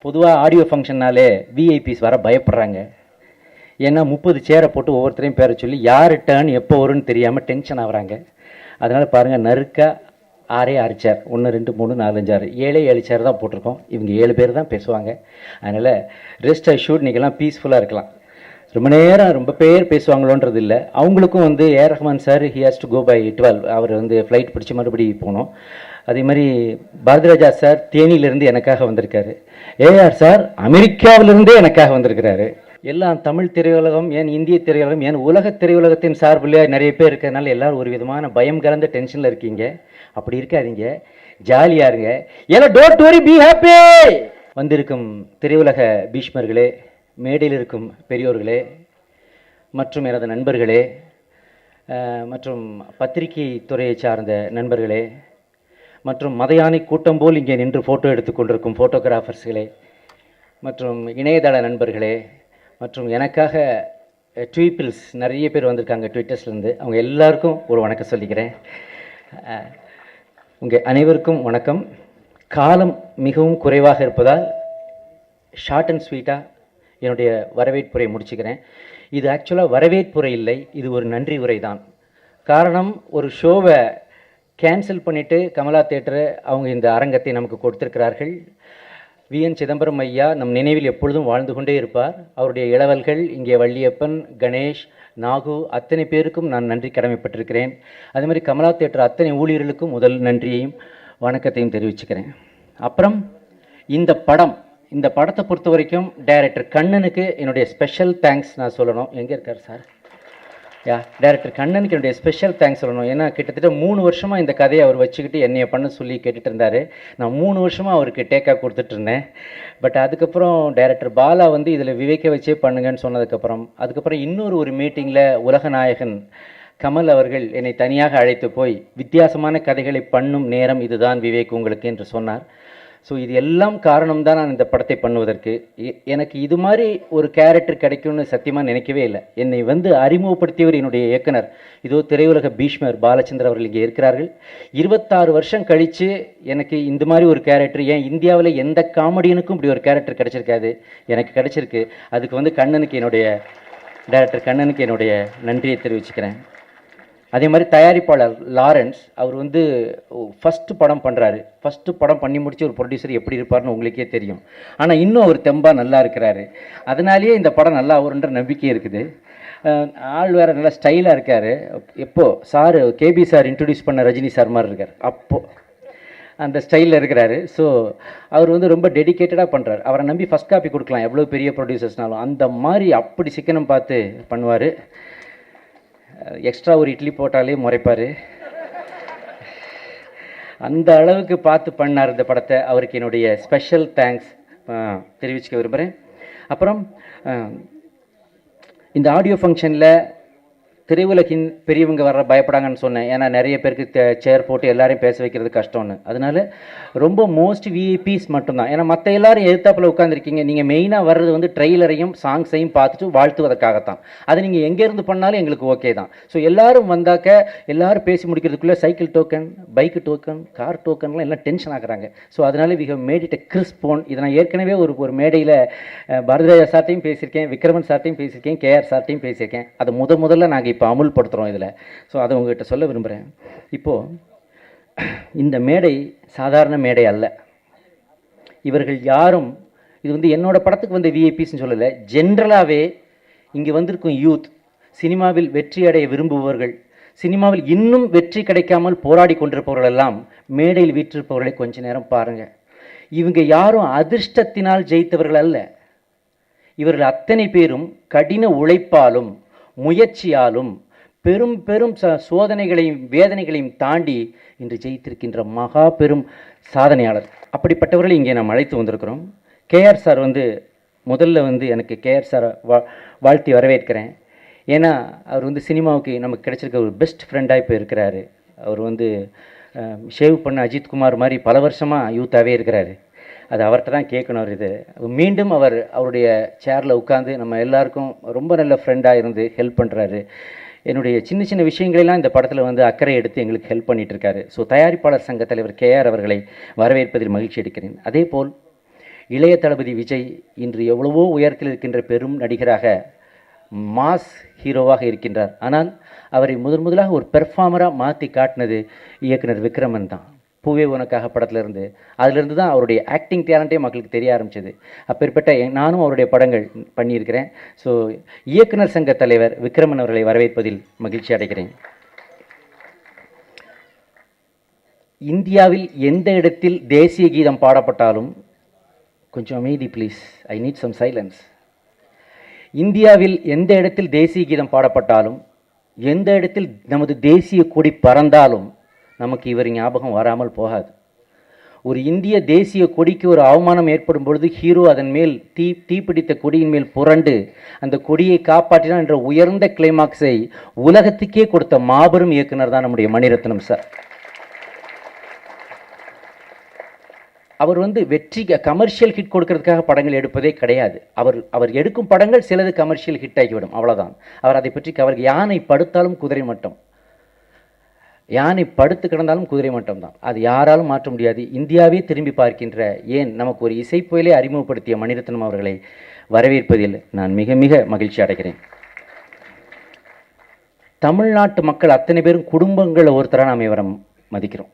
பொதுவாக audio ஃபங்க்ஷன்னாலே VIPs வர பயப்படுறாங்க. ஏன்னா 30 சேரை போட்டு ஒவ்வொருத்தரையும் பேரை சொல்லி யார் டேர்ன் எப்போ வரும்னு தெரியாமல் டென்ஷன் ஆகுறாங்க. அதனால் பாருங்கள், நறுக்கா 6 சேர், 1 2 3 4 5 6 7 சேர் தான் போட்டிருக்கோம். இவங்க 7 பேர் தான் பேசுவாங்க. அதனால் ரெஸ்ட் அஷ்யூர்ட், நீங்கள்லாம் பீஸ்ஃபுல்லாக இருக்கலாம். ரொம்ப நேரம் ரொம்ப பேர் பேசுவாங்களோன்றது இல்லை. அவங்களுக்கும் A R Rahman sir he has to go by 12, அவர் ஃப்ளைட் பிடிச்சி மறுபடி போகணும். அதே மாதிரி பாரதிராஜா சார் தேனியிலிருந்து எனக்காக வந்திருக்காரு. ஏஆர் சார் அமெரிக்காவிலிருந்தே எனக்காக வந்திருக்கிறாரு. எல்லாம் தமிழ் திரையுலகம், ஏன் இந்திய திரையுலகம், ஏன் உலக திரையுலகத்தின் சார்பில் நிறைய பேர் இருக்கிறதுனால எல்லாரும் ஒரு விதமான பயம் கலந்த டென்ஷனில் இருக்கீங்க. அப்படி இருக்காதீங்க, ஜாலியாக இருங்க. ஏன்னா டோன்ட் வரி, பி ஹாப்பி. வந்திருக்கும் திரையுலக பீஷ்மர்களே, மேடையில் இருக்கும் பெரியோர்களே, மற்றும் எனது நண்பர்களே, மற்றும் பத்திரிகை துறையை சார்ந்த நண்பர்களே, மற்றும் மதையானை கூட்டம் போல் இங்கே நின்று ஃபோட்டோ எடுத்துக்கொண்டிருக்கும் ஃபோட்டோகிராஃபர்ஸ்களே, மற்றும் இணையதள நண்பர்களே, மற்றும் எனக்காக ட்வீப்பிள்ஸ் நிறைய பேர் வந்திருக்காங்க ட்விட்டர்ஸ்லேருந்து. அவங்க எல்லாருக்கும் ஒரு வணக்கம் சொல்லிக்கிறேன். உங்கள் அனைவருக்கும் வணக்கம். காலம் மிகவும் குறைவாக இருப்பதால் ஷார்ட் அண்ட் ஸ்வீட்டாக என்னுடைய வரவேற்புரை முடிச்சுக்கிறேன். இது ஆக்சுவலாக வரவேற்புரை இல்லை, இது ஒரு நன்றி உரை தான். காரணம், ஒரு ஷோவை கேன்சல் பண்ணிவிட்டு கமலா தேட்டரை அவங்க இந்த அரங்கத்தை நமக்கு கொடுத்திருக்கிறார்கள். விஎன் சிதம்பரம் ஐயா நம் நினைவில் எப்பொழுதும் வாழ்ந்து கொண்டே இருப்பார். அவருடைய இளவல்கள் இங்கே வள்ளியப்பன், கணேஷ், நாகு, அத்தனை பேருக்கும் நான் நன்றி கடமைப்பட்டிருக்கிறேன். அதே மாதிரி கமலா தேட்டர் அத்தனை ஊழியர்களுக்கும் முதல் நன்றியையும் வணக்கத்தையும் தெரிவிச்சுக்கிறேன். அப்புறம் இந்த படத்தை பொறுத்த வரைக்கும் டைரக்டர் கண்ணனுக்கு என்னுடைய ஸ்பெஷல் தேங்க்ஸ் நான் சொல்லணும். எங்கே இருக்கார் சார்? டைரக்டர் கண்ணனுக்கு என்னுடைய ஸ்பெஷல் தேங்க்ஸ் சொல்லணும். ஏன்னா கிட்டத்தட்ட 3 வருஷமாக இந்த கதையை அவர் வச்சுக்கிட்டு என்னைய பண்ண சொல்லி கேட்டுட்டு இருந்தார். நான் 3 வருஷமாக அவருக்கு டேக்காக கொடுத்துட்ருந்தேன். பட் அதுக்கப்புறம் டைரக்டர் பாலா இதில் விவேக்க வச்சே பண்ணுங்கன்னு சொன்னதுக்கப்புறம், அதுக்கப்புறம் இன்னொரு மீட்டிங்கில் உலகநாயகன் கமல் அவர்கள் என்னை தனியாக அழைத்து போய் வித்தியாசமான கதைகளை பண்ணும் நேரம் இதுதான் விவேக் உங்களுக்கு என்று சொன்னார். ஸோ இது எல்லாம் காரணம்தான் நான் இந்த படத்தை பண்ணுவதற்கு. எனக்கு இது மாதிரி ஒரு கேரக்டர் கிடைக்கும்னு சத்தியமாக நினைக்கவே இல்லை. என்னை அறிமுகப்படுத்தியவர் என்னுடைய இயக்குனர், இதோ திரையுலக பீஷ்மர் பாலச்சந்தர் அவர்கள் இங்கே இருக்கிறார்கள். 26 வருஷம் கழித்து எனக்கு இந்த மாதிரி ஒரு கேரக்டர், ஏன் இந்தியாவில் எந்த காமெடியனுக்கும் இப்படி ஒரு கேரக்டர் கிடைச்சிருக்காது, எனக்கு கிடைச்சிருக்கு. அதுக்கு டைரக்டர் கண்ணனுக்கு என்னுடைய நன்றியை தெரிவிச்சுக்கிறேன். அதே மாதிரி தயாரிப்பாளர் லாரன்ஸ், அவர் ஃபஸ்ட்டு படம் பண்ணுறாரு. ஃபஸ்ட்டு படம் பண்ணி முடிச்சு ஒரு ப்ரொடியூசர் எப்படி இருப்பார்னு உங்களுக்கே தெரியும். ஆனால் இன்னும் அவர் தெம்பா நல்லா இருக்கிறாரு. அதனாலேயே இந்த படம் நல்லா வருன்ற நம்பிக்கை இருக்குது. ஆள் வேறு நல்லா ஸ்டைலாக இருக்கார். சார் கேபி சார் இன்ட்ரடியூஸ் பண்ண ரஜினி சார் மாதிரி இருக்கார். அப்போது அந்த ஸ்டைலில் இருக்கிறாரு. ஸோ அவர் ரொம்ப டெடிக்கேட்டடாக பண்ணுறாரு. அவரை நம்பி ஃபஸ்ட் காப்பி கொடுக்கலாம் எவ்வளோ பெரிய ப்ரொடியூசர்ஸ்னாலும். அந்த மாதிரி அப்படி சிக்கனம் பார்த்து பண்ணுவார். எக்ஸ்ட்ரா ஒரு இட்லி போட்டாலே முறைப்பார். அந்த அளவுக்கு பார்த்து பண்ணார் இந்த படத்தை. அவருக்கு என்னுடைய ஸ்பெஷல் தேங்க்ஸ் தெரிவிச்சுக்க விரும்புகிறேன். அப்புறம் இந்த ஆடியோ ஃபங்க்ஷனில் திரையுலகின் பெரியவங்க வர பயப்படாங்கன்னு சொன்னேன். ஏன்னா நிறைய பேருக்கு சேர் போட்டு எல்லாரையும் பேச வைக்கிறது கஷ்டம்னு. அதனால ரொம்ப மோஸ்ட் விஐபிஸ் மட்டும்தான். ஏன்னா மற்ற எல்லாரும் எதிர்த்தாப்பில் உட்காந்துருக்கீங்க. நீங்கள் மெயினாக வர்றது ட்ரெய்லரையும் சாங்ஸையும் பார்த்துட்டு வாழ்த்துவதற்காகத்தான். அது நீங்கள் எங்கேருந்து பண்ணாலும் எங்களுக்கு ஓகே தான். ஸோ எல்லோரும் வந்தாக்க எல்லோரும் பேசி முடிக்கிறதுக்குள்ளே சைக்கிள் டோக்கன், பைக்கு டோக்கன், கார் டோக்கன்லாம் எல்லாம் டென்ஷன் ஆகுறாங்க. ஸோ அதனால் we have made it a crisp phone. இதை நான் ஏற்கனவே ஒரு மேடையில் பாரதிராஜா சார்ட்டையும் பேசியிருக்கேன், விக்ரமன் சார்ட்டையும் பேசியிருக்கேன், கேஆர் சார்ட்டையும் பேசியிருக்கேன். அது முதல்ல நாங்கள் இப்போ அமுல்படுத்துகிறோம் இதில். ஸோ அதை உங்கள்கிட்ட சொல்ல விரும்புகிறேன். இப்போது இந்த மேடை சாதாரண மேடை அல்ல. இவர்கள் யாரும் இது என்னோடய படத்துக்கு விஐபிஸ்ன்னு சொல்லலை. ஜென்ரலாகவே இங்கே வந்திருக்கும் யூத், சினிமாவில் வெற்றி அடைய விரும்புபவர்கள், சினிமாவில் இன்னும் வெற்றி கிடைக்காமல் போராடி கொண்டிருப்பவர்கள் எல்லாம் மேடையில் வீற்றிருப்பவர்களை கொஞ்ச நேரம் பாருங்கள். இவங்க யாரும் அதிர்ஷ்டத்தினால் ஜெயித்தவர்கள் அல்ல. இவர்கள் அத்தனை பேரும் கடின உழைப்பாலும் முயற்சியாலும் பெரும் பெரும் சோதனைகளையும் வேதனைகளையும் தாண்டி இன்று ஜெயித்திருக்கின்ற மகா பெரும் சாதனையாளர். அப்படிப்பட்டவர்களை இங்கே நாம் அழைத்து வந்திருக்கிறோம். கேஆர் சார் முதல்ல எனக்கு கேஆர் சாரை வாழ்த்தி வரவேற்கிறேன். ஏன்னா அவர் சினிமாவுக்கு நமக்கு கிடைச்சிருக்க ஒரு பெஸ்ட் ஃப்ரெண்டாக இப்போ இருக்கிறாரு. அவர் ஷேவ் பண்ண அஜித்குமார் மாதிரி பல வருஷமாக யூத்தாகவே இருக்கிறாரு. அது அவர்கிட்ட தான் கேட்கணும். மீண்டும் அவருடைய சேரில் உட்காந்து நம்ம எல்லாருக்கும் ரொம்ப நல்ல ஃப்ரெண்டாக இருந்து ஹெல்ப் பண்ணுறாரு. என்னுடைய சின்ன சின்ன விஷயங்களெல்லாம் இந்த படத்தில் அக்கறை எடுத்து எங்களுக்கு ஹெல்ப் பண்ணிகிட்ருக்காரு. ஸோ தயாரிப்பாளர் சங்க தலைவர் கேஆர் அவர்களை வரவேற்பதில் மகிழ்ச்சி அடைக்கிறேன். அதே போல் இளைய தளபதி விஜய் இன்று எவ்வளவோ உயரத்தில் இருக்கின்ற பெரும் நடிகராக, மாஸ் ஹீரோவாக இருக்கின்றார். ஆனால் அவரை முதலாக ஒரு பெர்ஃபார்மராக மாற்றி காட்டினது இயக்குனர் விக்ரமன் தான். பூவே உனக்காக படத்திலிருந்து, அதிலிருந்து தான் அவருடைய ஆக்டிங் டேலண்ட்டே மக்களுக்கு தெரிய ஆரம்பிச்சது. அப்பேற்பட்ட நானும் அவருடைய படங்கள் பண்ணியிருக்கிறேன். ஸோ இயக்குனர் சங்க தலைவர் விக்ரமன் அவர்களை வரவேற்பதில் மகிழ்ச்சி அடைகிறேன். இந்தியாவில் எந்த இடத்தில் தேசிய கீதம் பாடப்பட்டாலும், கொஞ்சம் அமைதி please, I need some silence. இந்தியாவில் எந்த இடத்தில் தேசிய கீதம் பாடப்பட்டாலும், எந்த இடத்தில் நமது தேசிய கொடி பறந்தாலும் நமக்கு இவர் ஞாபகம் வராமல் போகாது. ஒரு இந்திய தேசிய கொடிக்கு ஒரு அவமானம் ஏற்படும் பொழுது ஹீரோ அதன் மேல் தீப்பிடித்த கொடியின் மேல் புரண்டு அந்த கொடியை காப்பாற்றினார் என்ற உயர்ந்த கிளைமாக்ஸை உலகத்துக்கே கொடுத்த மாபெரும் இயக்குனர் தான் நம்முடைய மணிரத்னம் சார். அவர் வெற்றி கமர்ஷியல் ஹிட் கொடுக்கறதுக்காக படங்கள் எடுப்பதே கிடையாது. அவர் எடுக்கும் படங்கள் சிலது கமர்ஷியல் ஹிட் ஆகிவிடும், அவ்வளோதான். அவர் அதை பற்றி யானை படுத்தாலும் குதிரை மட்டம், யானை படுத்து கிடந்தாலும் குதிரை மட்டம் தான். அது யாராலும் மாற்ற முடியாது. இந்தியாவே திரும்பி பார்க்கின்ற, ஏன் நமக்கு ஒரு இசைப்புயலை அறிமுகப்படுத்திய மணிரத்னம் அவர்களை வரவேற்பதில் நான் மிக மிக மகிழ்ச்சி அடைகிறேன். தமிழ்நாட்டு மக்கள் அத்தனை பேரும் குடும்பங்களில் ஒருத்தராக நாம் இவரை மதிக்கிறோம்.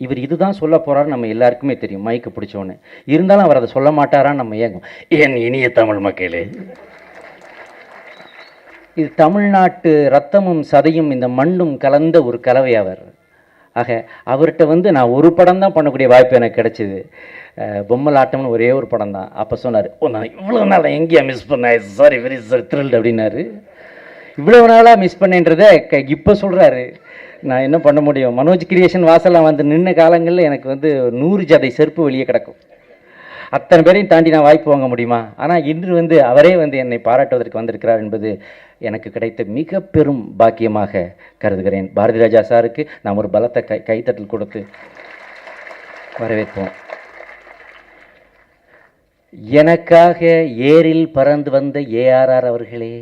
இவர் இதுதான் சொல்ல போகிறாரு நம்ம எல்லாருக்குமே தெரியும், மைக்கு பிடிச்சோன்னு. இருந்தாலும் அவர் அதை சொல்ல மாட்டாரான்னு நம்ம ஏங்கும். என் இனிய தமிழ் மக்களே, இது தமிழ்நாட்டு ரத்தமும் சதையும் இந்த மண்ணும் கலந்த ஒரு கலவை அவர். ஆக அவர்கிட்ட நான் ஒரு படம் தான் பண்ணக்கூடிய வாய்ப்பு எனக்கு கிடைச்சிது. பொம்மலாட்டம்னு ஒரே ஒரு படம் தான். அப்போ சொன்னார், நான் இவ்வளோ நாளாக எங்கேயா மிஸ் பண்ணேன், சாரி வெரி சாரி த்ரில்டு அப்படின்னாரு. இவ்வளோ நாளாக மிஸ் பண்ணேன்றதை இப்போ சொல்கிறாரு. நான் என்ன பண்ண முடியும், மனோஜ் கிரியேஷன் வாசலாம் நின்ன காலங்களில் எனக்கு 100 ஜதை செருப்பு வெளியே கிடக்கும். அத்தனை பேரையும் தாண்டி நான் வாய்ப்பு வாங்க முடியுமா? ஆனால் இன்று அவரே என்னை பாராட்டுவதற்கு வந்திருக்கிறார் என்பது எனக்கு கிடைத்த மிக பெரும் பாக்கியமாக கருதுகிறேன். பாரதி ராஜா சாருக்கு நாம் ஒரு பலத்த கைத்தட்டல் கொடுத்து வரவேற்போம். எனக்காக ஏரில் பறந்து வந்த ஏஆர்ஆர் அவர்களே,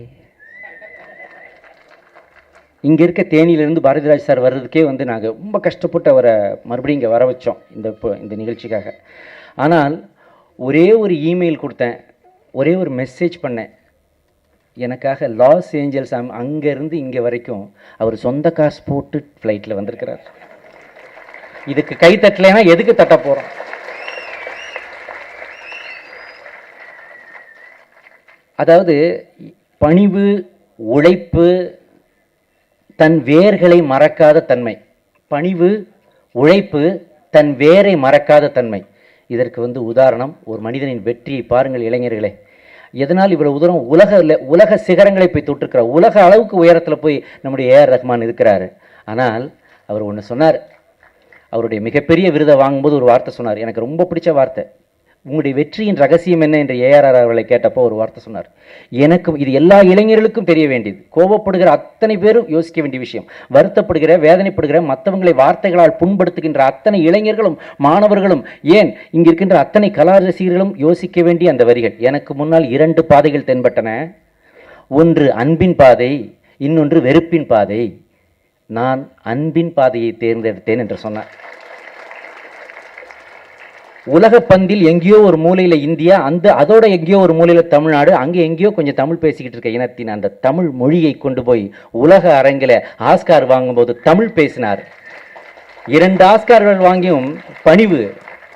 இங்கே இருக்க தேனியிலிருந்து பாரதிராஜ் சார் வர்றதுக்கே நாங்கள் ரொம்ப கஷ்டப்பட்டு அவரை மறுபடியும் இங்கே வர வச்சோம் இந்த நிகழ்ச்சிக்காக. ஆனால் ஒரே ஒரு இமெயில் கொடுத்தேன், ஒரே ஒரு மெசேஜ் பண்ணேன். எனக்காக லாஸ் ஏஞ்சல்ஸ் அங்கேருந்து இங்கே வரைக்கும் அவர் சொந்த காசு போட்டு ஃப்ளைட்டில் வந்திருக்கிறார். இதுக்கு கை தட்டலைன்னா எதுக்கு தட்ட போகிறோம்? அதாவது பணிவு, உழைப்பு, தன் வேர்களை மறக்காத தன்மை. பணிவு, உழைப்பு, தன் வேரை மறக்காத தன்மை. இதற்கு உதாரணம் ஒரு மனிதனின் வெற்றியை பாருங்கள் இளைஞர்களே. எதனால் இவ்வளவு தூரம் உலக சிகரங்களை போய் தொட்டிருக்கிறார், உலக அளவுக்கு உயரத்தில் போய் நம்முடைய ஏஆர் ரஹ்மான் இருக்கிறாரு. ஆனால் அவர் ஒன்று சொன்னார். அவருடைய மிகப்பெரிய விருதை வாங்கும்போது ஒரு வார்த்தை சொன்னார், எனக்கு ரொம்ப பிடிச்ச வார்த்தை. உங்களுடைய வெற்றியின் ரகசியம் என்ன என்று ஏஆர் அவர்களை கேட்டப்போ ஒரு வார்த்தை சொன்னார். எனக்கும் இது எல்லா இளைஞர்களுக்கும் தெரிய வேண்டியது. கோபப்படுகிற அத்தனை பேரும் யோசிக்க வேண்டிய விஷயம். வருத்தப்படுகிற, வேதனைப்படுகிற, மற்றவங்களை வார்த்தைகளால் புண்படுத்துகின்ற அத்தனை இளைஞர்களும், மாணவர்களும், ஏன் இங்கு இருக்கின்ற அத்தனை கலா ரசிகர்களும் யோசிக்க வேண்டிய அந்த வரிகள். எனக்கு முன்னால் 2 பாதைகள் தென்பட்டன. ஒன்று அன்பின் பாதை, இன்னொன்று வெறுப்பின் பாதை. நான் அன்பின் பாதையை தேர்ந்தெடுத்தேன் என்று சொன்னார். உலக பந்தில் எங்கேயோ ஒரு மூலையில் இந்தியா, அதோட எங்கேயோ ஒரு மூலையில் தமிழ்நாடு, அங்கே எங்கேயோ கொஞ்சம் தமிழ் பேசிக்கிட்டு இருக்க இனத்தின் அந்த தமிழ் மொழியை கொண்டு போய் உலக அரங்கில் ஆஸ்கார் வாங்கும்போது தமிழ் பேசினார். 2 ஆஸ்கார்கள் வாங்கியும் பணிவு,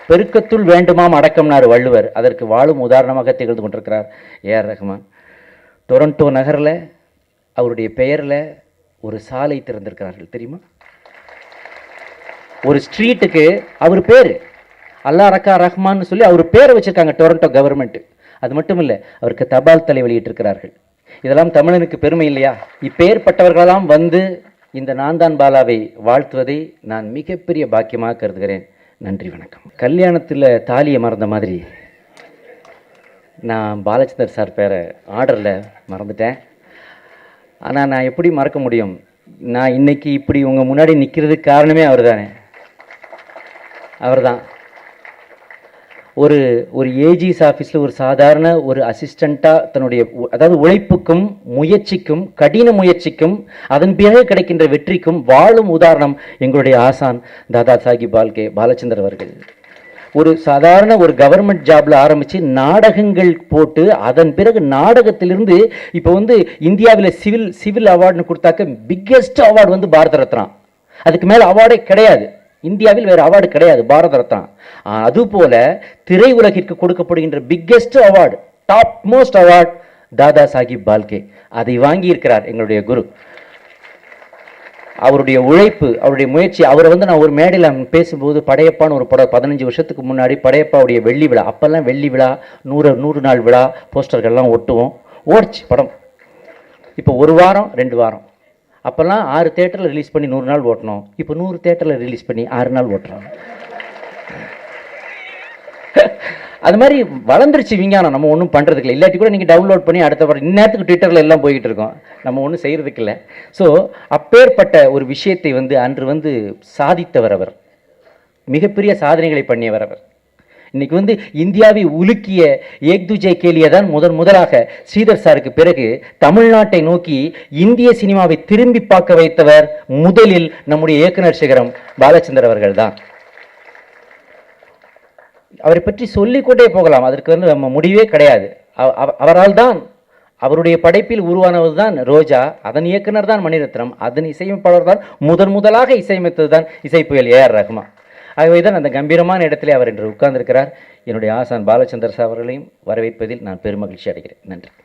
பெருக்கத்துள் வேண்டுமாம் அடக்கம்னார் வள்ளுவர். அதற்கு வாழும் உதாரணமாக திகழ்ந்து கொண்டிருக்கிறார் ஏஆர் ரஹ்மான். டொரண்டோ நகரில் அவருடைய பெயரில் ஒரு சாலை திறந்திருக்கிறார்கள் தெரியுமா? ஒரு ஸ்ட்ரீட்டுக்கு அவர் பேர் அல்லா ரக்கா ரஹ்மான்னு சொல்லி அவர் பேரை வச்சிருக்காங்க டொரண்டோ கவர்மெண்ட். அது மட்டும் இல்லை, அவருக்கு தபால் தலை வெளியிட்டிருக்கிறார்கள். இதெல்லாம் தமிழனுக்கு பெருமை இல்லையா? இப்பேற்பட்டவர்களெல்லாம் இந்த நான்தான் பாலாவை வாழ்த்துவதை நான் மிகப்பெரிய பாக்கியமாக கருதுகிறேன். நன்றி, வணக்கம். கல்யாணத்தில் தாலியை மறந்த மாதிரி நான் பாலச்சந்தர் சார் பேரை ஆர்டரில் மறந்துட்டேன். ஆனால் நான் எப்படி மறக்க முடியும்? நான் இன்னைக்கு இப்படி உங்கள் முன்னாடி நிற்கிறதுக்கு காரணமே அவர் தானே. அவர் தான் ஒரு ஏஜிஸ் ஆஃபீஸில் ஒரு சாதாரண ஒரு அசிஸ்டண்ட்டாக தன்னுடைய அதாவது உழைப்புக்கும் முயற்சிக்கும் கடின முயற்சிக்கும் அதன் பிறகு கிடைக்கின்ற வெற்றிக்கும் வாழும் உதாரணம் எங்களுடைய ஆசான் தாதா சாஹிப் பால்கே பாலச்சந்தர் அவர்கள். ஒரு சாதாரண ஒரு கவர்மெண்ட் ஜாப்ல ஆரம்பிச்சு நாடகங்கள் போட்டு அதன் பிறகு நாடகத்திலிருந்து இப்போ வந்து இந்தியாவில் சிவில் அவார்டுன்னு கொடுத்தாக்க பிக்கெஸ்ட் அவார்டு வந்து பாரத ரத்னா. அதுக்கு மேல அவார்டே கிடையாது. இந்தியாவில் வேற அவார்டு கிடையாது, பாரத ரத்னா. அதுபோல திரை உலகிற்கு கொடுக்கப்படுகின்ற biggest award, top most award Dada Saheb Phalke. அதை வாங்கி இருக்கிறார் எங்களுடைய குரு. அவருடைய உழைப்பு, அவருடைய முயற்சி. அவரை வந்து நான் ஒரு மேடையில் பேசும்போது, படையப்பான்னு ஒரு படம் 15 வருஷத்துக்கு முன்னாடி படையப்பாவுடைய வெள்ளி விழா, அப்போல்லாம் வெள்ளி விழா 100 நாள் விழா போஸ்டர்கள்லாம் ஒட்டுவோம். ஓடிச்சு படம். இப்போ 1 வாரம் 2 வாரம். அப்போல்லாம் 6 தேட்டரில் ரிலீஸ் பண்ணி 100 நாள் ஓட்டணும். இப்போ 100 தேட்டரில் ரிலீஸ் பண்ணி 6 நாள் ஓட்டுறோம். அது மாதிரி வளர்ந்துருச்சு விஞ்ஞானம். நம்ம ஒன்றும் பண்ணுறதுக்கு இல்லை. இல்லாட்டி கூட நீங்கள் டவுன்லோட் பண்ணி அடுத்த வாரம் இந்நேரத்துக்கு ட்விட்டரில் எல்லாம் போய்கிட்டு இருக்கோம். நம்ம ஒன்றும் செய்கிறதுக்கு இல்லை. ஸோ அப்பேற்பட்ட ஒரு விஷயத்தை வந்து அன்று வந்து சாதித்தவர் அவர். மிகப்பெரிய சாதனைகளை பண்ணியவர் அவர். இன்னைக்கு வந்து இந்தியாவை உலுக்கிய ஏக் துஜே கேலியை தான் முதலாக ஸ்ரீதர் சாருக்கு பிறகு தமிழ்நாட்டை நோக்கி இந்திய சினிமாவை திரும்பி பார்க்க வைத்தவர் முதலில் நம்முடைய இயக்குனர் சிகரம் பாலச்சந்தர் அவர்கள் தான். அவரை பற்றி சொல்லிக்கொண்டே போகலாம். அதற்கு வந்து நம்ம முடிவே கிடையாது. அவரால் தான், அவருடைய படைப்பில் உருவானது தான் ரோஜா, அதன் இயக்குனர் தான் மணிரத்னம், அதன் இசையமைப்பாளர் தான் முதலாக இசையமைத்தது தான் இசைப்புயல் ஏஆர் ரஹ்மான். ஆகவே தான் அந்த கம்பீரமான இடத்திலே அவர் இன்று உட்கார்ந்திருக்கிறார். என்னுடைய ஆசான் பாலச்சந்தர் அவர்களையும் வரவேற்பதில் நான் பெருமகிழ்ச்சி அடைகிறேன். நன்றி.